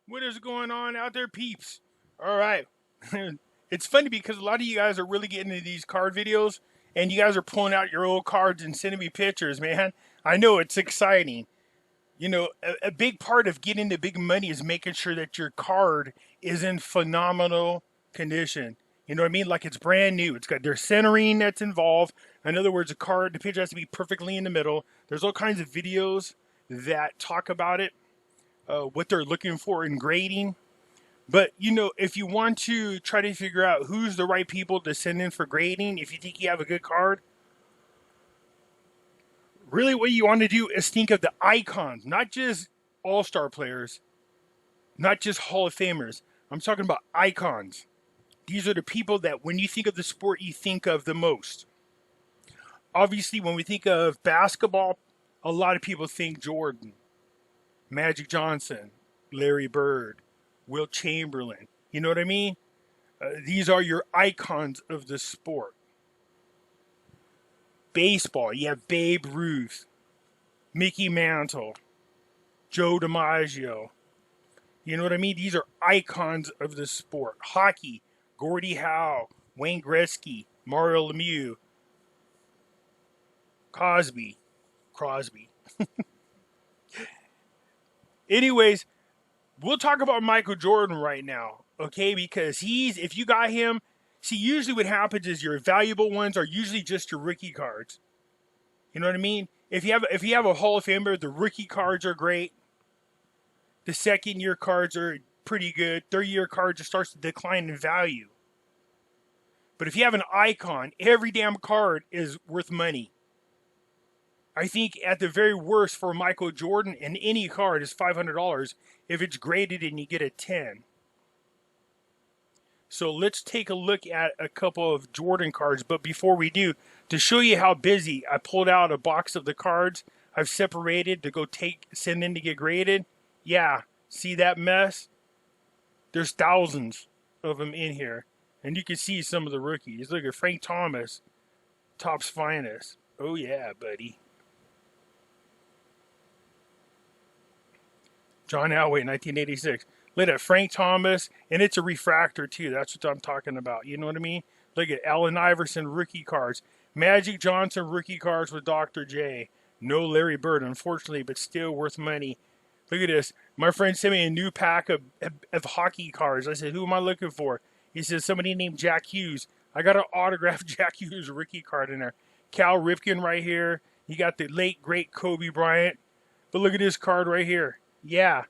What is going on out there, peeps? All right. It's funny because a lot of you guys are really getting into these card videos and you guys are pulling out your old cards and sending me pictures, man. I know it's exciting. A big part of getting the big money is making sure that your card is in phenomenal condition. You know what I mean? Like it's brand new. It's got their centering that's involved. In other words, the picture has to be perfectly in the middle. There's all kinds of videos that talk about it, what they're looking for in grading. But if you want to try to figure out who's the right people to send in for grading, if you think you have a good card, really what you want to do is think of the icons, not just all-star players, not just Hall of Famers. I'm talking about icons. These are the people that when you think of the sport, you think of the most. Obviously, when we think of basketball, a lot of people think Jordan, Magic Johnson, Larry Bird, Wilt Chamberlain. You know what I mean? These are your icons of the sport. Baseball, you have Babe Ruth, Mickey Mantle, Joe DiMaggio. You know what I mean? These are icons of the sport. Hockey, Gordie Howe, Wayne Gretzky, Mario Lemieux, Crosby. Anyways, we'll talk about Michael Jordan right now, okay? Because if you got him, see, usually what happens is your valuable ones are usually just your rookie cards. You know what I mean? If you have a Hall of Famer, the rookie cards are great. The second year cards are pretty good. Third year cards just starts to decline in value. But if you have an icon, every damn card is worth money. I think at the very worst for Michael Jordan, and any card is $500 if it's graded and you get a 10. So let's take a look at a couple of Jordan cards. But before we do, to show you how busy, I pulled out a box of the cards I've separated to go send in to get graded. Yeah, see that mess? There's thousands of them in here. And you can see some of the rookies. Look at Frank Thomas, Topps Finest. Oh yeah, buddy. John Elway, 1986. Look at Frank Thomas, and it's a refractor too. That's what I'm talking about. You know what I mean? Look at Allen Iverson rookie cards. Magic Johnson rookie cards with Dr. J. No Larry Bird, unfortunately, but still worth money. Look at this. My friend sent me a new pack of hockey cards. I said, who am I looking for? He says, somebody named Jack Hughes. I got an autographed Jack Hughes rookie card in there. Cal Ripken right here. You got the late, great Kobe Bryant. But look at this card right here. Yeah,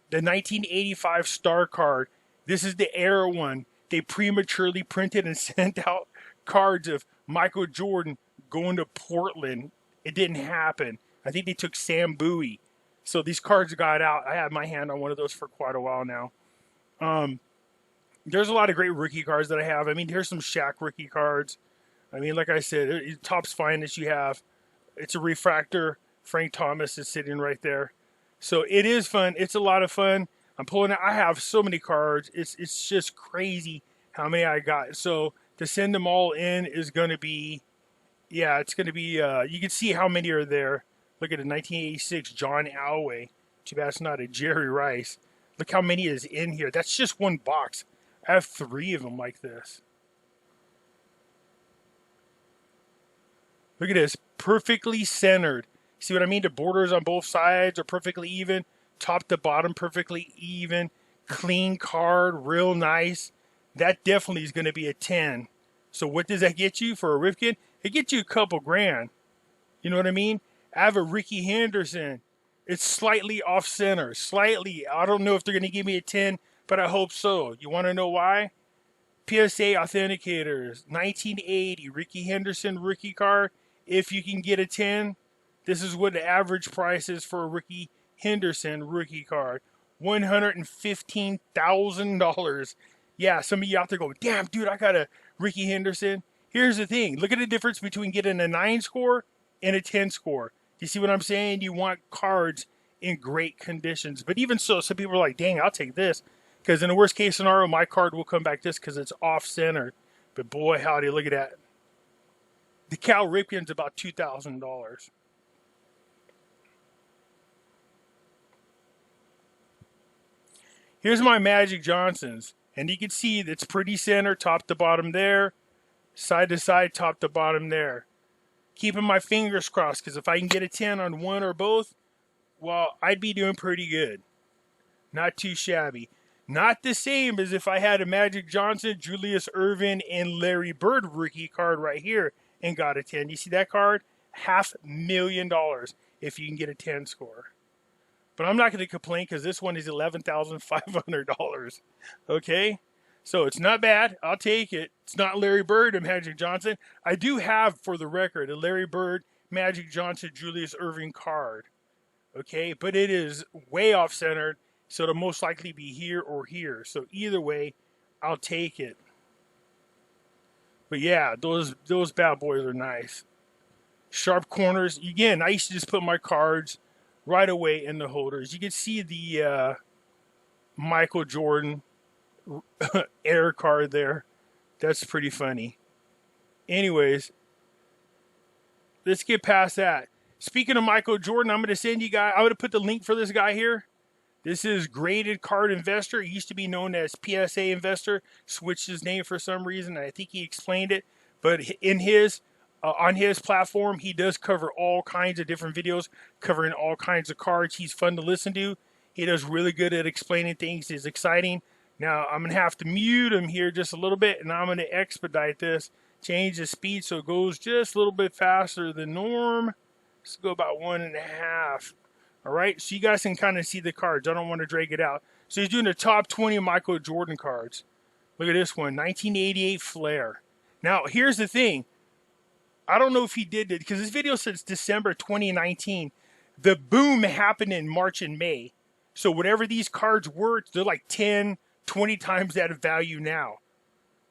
the 1985 star card. This is the era one. They prematurely printed and sent out cards of Michael Jordan going to Portland. It didn't happen. I think they took Sam Bowie. So these cards got out. I had my hand on one of those for quite a while now. There's a lot of great rookie cards that I have. I mean, here's some Shaq rookie cards. I mean, like I said, Topps Finest you have. It's a refractor. Frank Thomas is sitting right there. So it is fun. It's a lot of fun. I'm pulling out. I have so many cards. It's just crazy how many I got. So to send them all in is going to be, yeah, it's going to be, you can see how many are there. Look at a 1986 John Elway. Too bad it's not a Jerry Rice. Look how many is in here. That's just one box. I have 3 of them like this. Look at this. Perfectly centered. See what I mean? The borders on both sides are perfectly even. Top to bottom perfectly even. Clean card. Real nice. That definitely is going to be a 10. So what does that get you for a Rifkin? It gets you a couple grand. You know what I mean? I have a Ricky Henderson. It's slightly off center. Slightly. I don't know if they're going to give me a 10, but I hope so. You want to know why? PSA Authenticators. 1980 Ricky Henderson rookie card. If you can get a 10, this is what the average price is for a Ricky Henderson rookie card. $115,000. Yeah, some of you out there go, damn, dude, I got a Ricky Henderson. Here's the thing. Look at the difference between getting a 9 score and a 10 score. Do you see what I'm saying? You want cards in great conditions. But even so, some people are like, dang, I'll take this. Because in the worst case scenario, my card will come back just because it's off-center. But boy, howdy, look at that. The Cal Ripken's about $2,000. Here's my Magic Johnsons. And you can see it's pretty center, top to bottom there. Side to side, top to bottom there. Keeping my fingers crossed, because if I can get a 10 on one or both, well, I'd be doing pretty good. Not too shabby. Not the same as if I had a Magic Johnson, Julius Erving, and Larry Bird rookie card right here and got a 10. You see that card? $500,000 if you can get a 10 score. But I'm not going to complain because this one is $11,500. Okay? So it's not bad. I'll take it. It's not Larry Bird and Magic Johnson. I do have, for the record, a Larry Bird, Magic Johnson, Julius Erving card. Okay? But it is way off-centered, so it'll most likely be here or here. So either way, I'll take it. But yeah, those bad boys are nice. Sharp corners. Again, I used to just put my cards right away in the holders. You can see the Michael Jordan air card there. That's pretty funny. Anyways, let's get past that. Speaking of Michael Jordan, I'm going to send you guys, I'm going to put the link for this guy here. This is Graded Card Investor. He used to be known as PSA Investor. Switched his name for some reason. I think he explained it. But in his on his platform, he does cover all kinds of different videos, covering all kinds of cards. He's fun to listen to. He does really good at explaining things. He's exciting. Now, I'm going to have to mute him here just a little bit, and I'm going to expedite this, change the speed so it goes just a little bit faster than norm. Let's go about 1.5. All right, so you guys can kind of see the cards. I don't want to drag it out. So he's doing the top 20 Michael Jordan cards. Look at this one, 1988 Flair. Now, here's the thing. I don't know if he did it, because this video says December 2019. The boom happened in March and May. So whatever these cards were, they're like 10, 20 times that value now.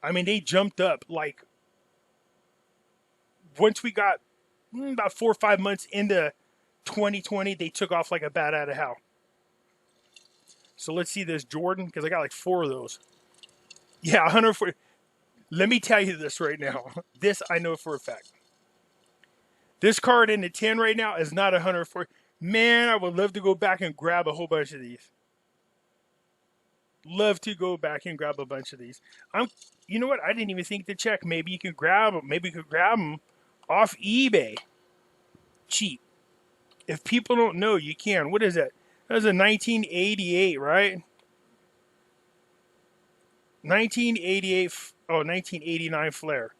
I mean, they jumped up like once we got about 4 or 5 months into 2020, they took off like a bat out of hell. So let's see this Jordan, because I got like 4 of those. Yeah, 140. Let me tell you this right now. This I know for a fact. This card in the 10 right now is not 140. Man, I would love to go back and grab a whole bunch of these. Love to go back and grab a bunch of these. You know what? I didn't even think to check. Maybe you could grab them. Maybe you could grab them off eBay. Cheap. If people don't know, you can. What is that? That was a 1988, right? 1988. Oh, 1989 Flair.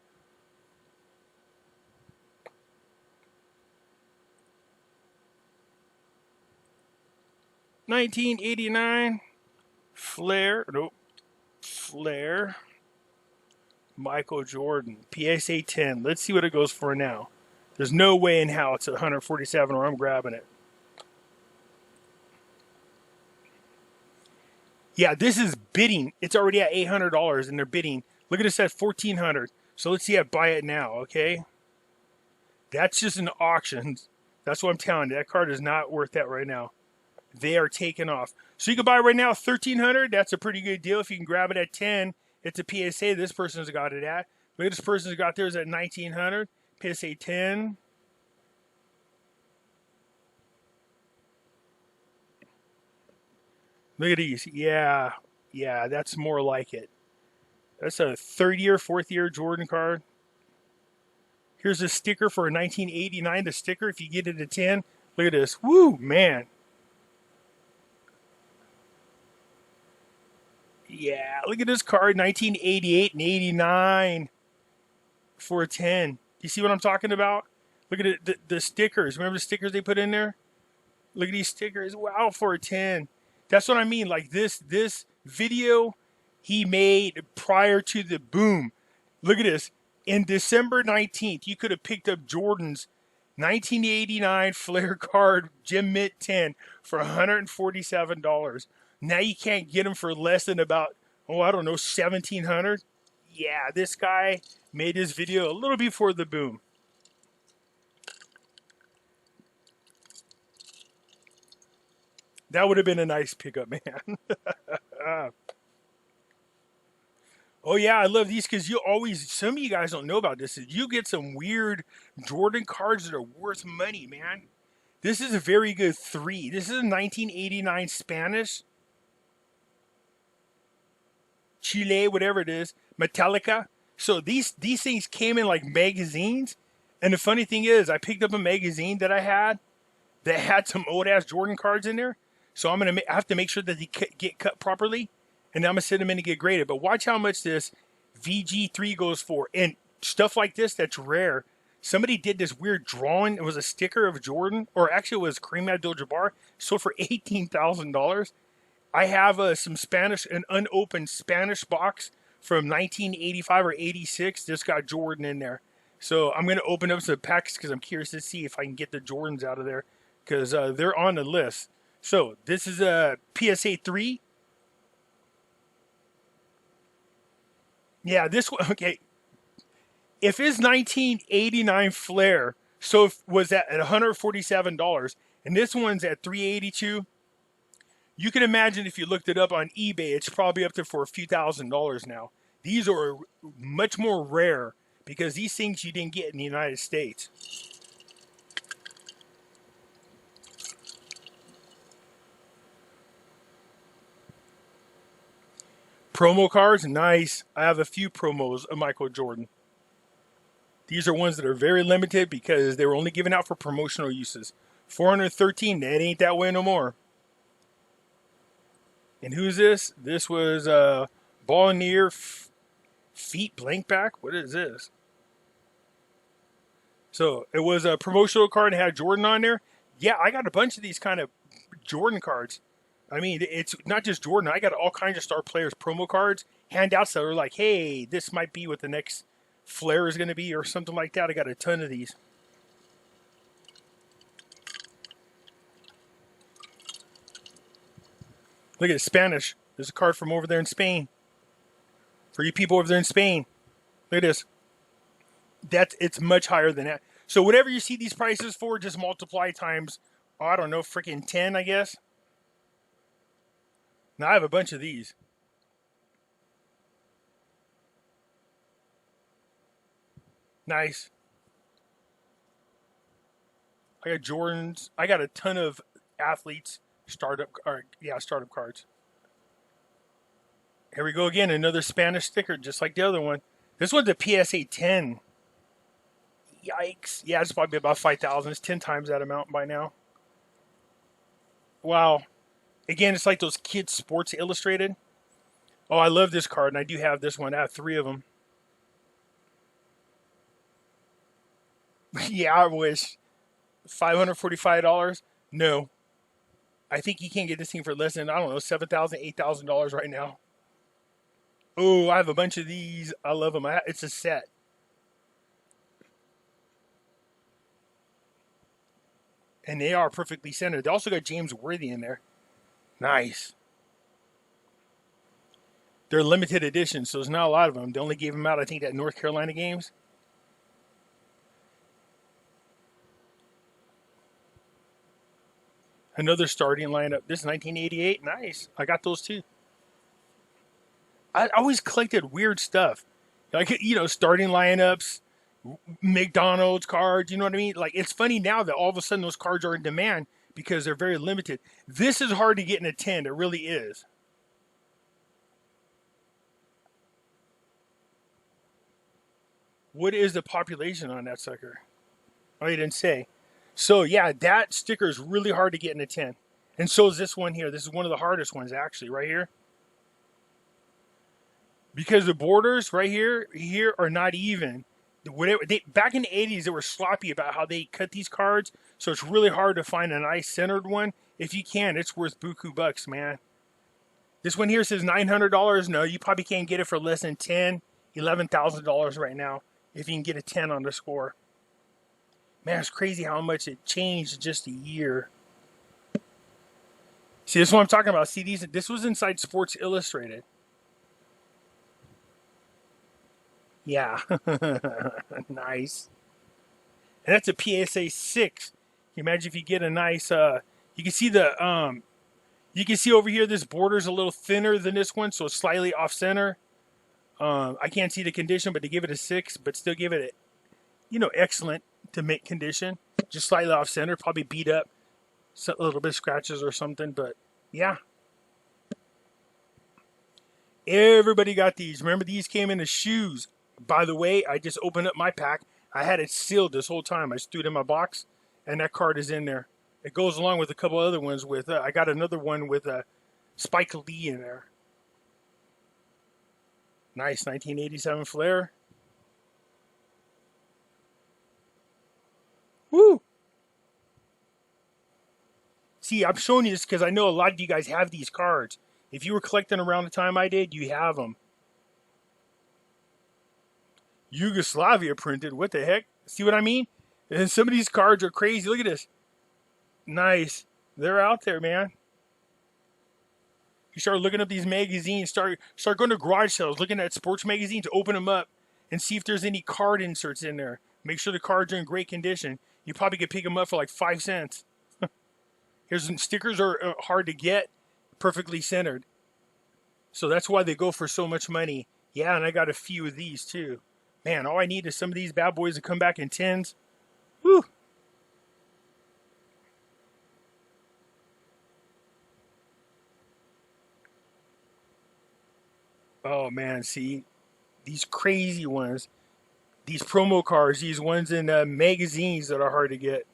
$1989 Flair. Nope. Flair. Michael Jordan. PSA 10. Let's see what it goes for now. There's no way in hell it's 147 or I'm grabbing it. Yeah, this is bidding. It's already at $800 and they're bidding. Look at this at $1,400. So let's see, I buy it now, okay? That's just an auction. That's what I'm telling you. That card is not worth that right now. They are taking off. So you can buy right now $1,300. That's a pretty good deal. If you can grab it at 10, it's a PSA. This person's got it at. Look at this person's got theirs at $1,900. PSA 10. Look at these. Yeah, that's more like it. That's a third year, fourth year Jordan card. Here's a sticker for a 1989. The sticker, if you get it at 10, look at this. Woo, man. Yeah, look at this card, 1988 and 89 for a 10. You see what I'm talking about? Look at it, the stickers. Remember the stickers they put in there? Look at these stickers. Wow, for a 10. That's what I mean. Like this video he made prior to the boom. Look at this. In December 19th, you could have picked up Jordan's 1989 Flair card Gem Mint 10 for $147. Now you can't get them for less than about, I don't know, $1,700. Yeah, this guy made his video a little before the boom. That would have been a nice pickup, man. Oh, yeah, I love these because some of you guys don't know about this. You get some weird Jordan cards that are worth money, man. This is a very good 3. This is a 1989 Spanish. Chile, whatever it is, Metallica. So these things came in like magazines. And the funny thing is, I picked up a magazine that I had that had some old ass Jordan cards in there. So I'm gonna have to make sure that they get cut properly, and then I'm gonna send them in to get graded. But watch how much this VG3 goes for, and stuff like this that's rare. Somebody did this weird drawing. It was a sticker of Jordan, or actually it was Kareem Abdul-Jabbar. Sold for $18,000. I have some Spanish, an unopened Spanish box from 1985 or 86. Just got Jordan in there. So I'm going to open up some packs because I'm curious to see if I can get the Jordans out of there, because they're on the list. So this is a PSA 3. Yeah, this one, okay. If his 1989 Flair was at $147, and this one's at $382, you can imagine if you looked it up on eBay, it's probably up there for a few $1,000s now. These are much more rare because these things you didn't get in the United States. Promo cards, nice. I have a few promos of Michael Jordan. These are ones that are very limited because they were only given out for promotional uses. 413, that ain't that way no more. And who's this? This was Ball Near Feet Blank Back. What is this? So it was a promotional card and had Jordan on there. Yeah, I got a bunch of these kind of Jordan cards. I mean, it's not just Jordan. I got all kinds of star players promo cards, handouts that are like, hey, this might be what the next Flair is going to be or something like that. I got a ton of these. Look at it, Spanish. There's a card from over there in Spain. For you people over there in Spain. Look at this. It's much higher than that. So whatever you see these prices for, just multiply times, I don't know, freaking 10, I guess. Now I have a bunch of these. Nice. I got Jordans. I got a ton of athletes startup cards. Here we go again, another Spanish sticker, just like the other one. This one's a PSA 10. Yikes. Yeah, it's probably about 5,000. It's 10 times that amount by now. Wow. Again, it's like those kids' Sports Illustrated. Oh, I love this card, and I do have this one. I have 3 of them. Yeah, I wish. $545? No. I think you can't get this thing for less than, I don't know, $7,000, $8,000 right now. Oh, I have a bunch of these. I love them. It's a set. And they are perfectly centered. They also got James Worthy in there. Nice. They're limited editions, so there's not a lot of them. They only gave them out, I think, at North Carolina games. Another starting lineup. This is 1988. Nice. I got those too. I always collected weird stuff. Like, starting lineups, McDonald's cards, you know what I mean? Like, it's funny now that all of a sudden those cards are in demand because they're very limited. This is hard to get in a 10. It really is. What is the population on that sucker? Oh, you didn't say. So, yeah, that sticker is really hard to get in a 10. And so is this one here. This is one of the hardest ones, actually, right here. Because the borders right here are not even. Back in the 80s, they were sloppy about how they cut these cards. So it's really hard to find a nice centered one. If you can, it's worth buku bucks, man. This one here says $900. No, you probably can't get it for less than $10,000, $11,000 right now. If you can get a 10 on the score. Man, it's crazy how much it changed in just a year. See, this is what I'm talking about. See, this was inside Sports Illustrated. Yeah. Nice. And that's a PSA 6. Can you imagine if you get a nice, you can see you can see over here, this border's a little thinner than this one, so it's slightly off center. I can't see the condition, but they give it a 6, but still give it excellent to make condition. Just slightly off center, probably beat up, a little bit of scratches or something, but yeah. Everybody got these. Remember, these came in the shoes. By the way, I just opened up my pack. I had it sealed this whole time. I just threw it in my box, and that card is in there. It goes along with a couple other ones with, I got another one with Spike Lee in there. Nice 1987 Flair. Woo! See, I'm showing you this because I know a lot of you guys have these cards. If you were collecting around the time I did, you have them. Yugoslavia printed. What the heck? See what I mean? And some of these cards are crazy. Look at this. Nice. They're out there, man. You start looking up these magazines, start going to garage sales, looking at sports magazines, open them up, and see if there's any card inserts in there. Make sure the cards are in great condition. You probably could pick them up for like 5 cents. Here's some stickers are hard to get, perfectly centered. So that's why they go for so much money. Yeah, and I got a few of these too. Man, all I need is some of these bad boys to come back in tins. Whew. Oh man, see, these crazy ones, these promo cards, these ones in magazines that are hard to get.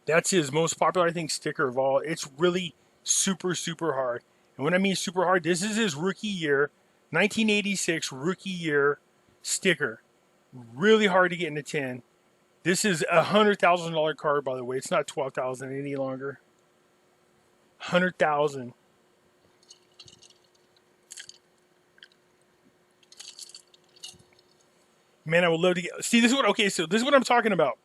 That's his most popular, I think, sticker of all. It's really super, super hard. And when I mean super hard, this is his rookie year, 1986 rookie year sticker. Really hard to get in a tin. This is $100,000 card, by the way. It's not 12,000 any longer. 100,000. Man, I would love to get. See, this is what. Okay, so this is what I'm talking about.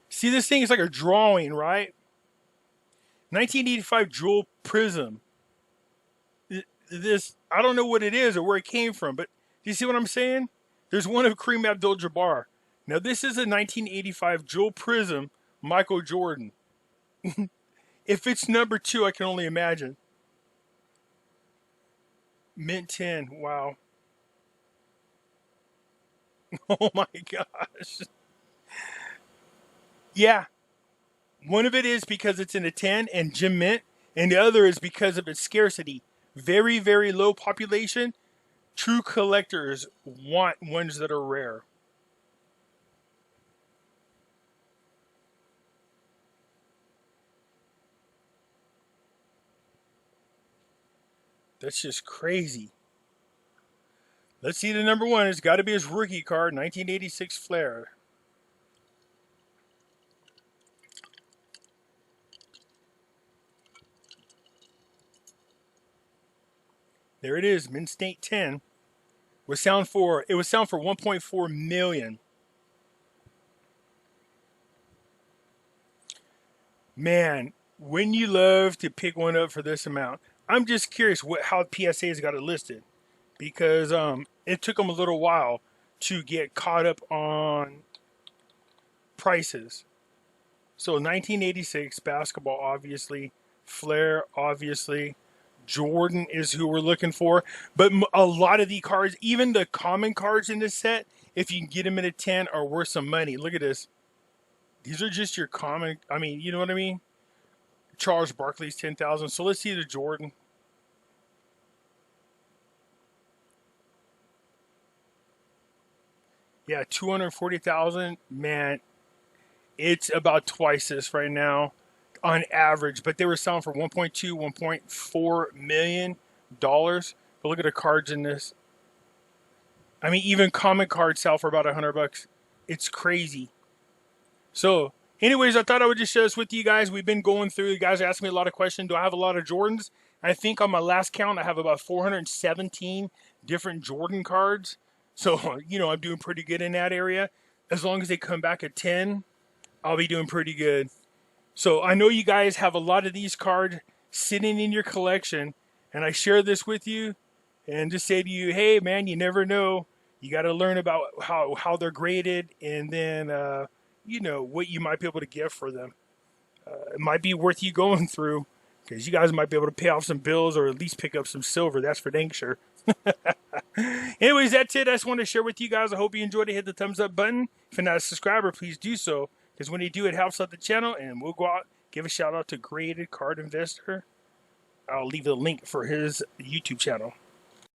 See, this thing is like a drawing, right? 1985 Jewel Prism. This, I don't know what it is or where it came from, but do you see what I'm saying? There's one of Kareem Abdul-Jabbar. Now, this is a 1985 Jewel Prism Michael Jordan. If it's number 2, I can only imagine. Mint 10. Wow. Oh my gosh. Yeah. One of it is because it's in a 10 and Gem Mint, and the other is because of its scarcity. Very, very low population. True collectors want ones that are rare. That's just crazy. Let's see the number 1. It's got to be his rookie card, 1986 Flair. There it is, Mint State 10. It was sound for 1.4 million. Man, wouldn't you love to pick one up for this amount? I'm just curious how PSA's got it listed, because it took them a little while to get caught up on prices. So 1986 basketball, obviously. Flair, obviously. Jordan is who we're looking for. But a lot of the cards, even the common cards in this set, if you can get them in a 10, are worth some money. Look at this. These are just your common, I mean, you know what I mean? Charles Barkley's 10,000. So let's see the Jordan. Yeah, 240,000. Man, it's about twice this right now on average, but they were selling for 1.2, 1.4 million dollars. But look at the cards in this. I mean, even common cards sell for about $100. It's crazy. So, anyways, I thought I would just share this with you guys. We've been going through. You guys asked me a lot of questions. Do I have a lot of Jordans? I think on my last count, I have about 417 different Jordan cards. So, you know, I'm doing pretty good in that area. As long as they come back at 10, I'll be doing pretty good. So I know you guys have a lot of these cards sitting in your collection, and I share this with you and just say to you, hey, man, you never know. You got to learn about how they're graded, and then, you know, what you might be able to get for them. It might be worth you going through, because you guys might be able to pay off some bills or at least pick up some silver. That's for dang sure. Anyways, that's it. I just want to share with you guys. I hope you enjoyed it. Hit the thumbs up button. If you're not a subscriber, please do so, because when you do, it helps out the channel, and we'll go out, give a shout out to Graded Card Investor. I'll leave a link for his YouTube channel.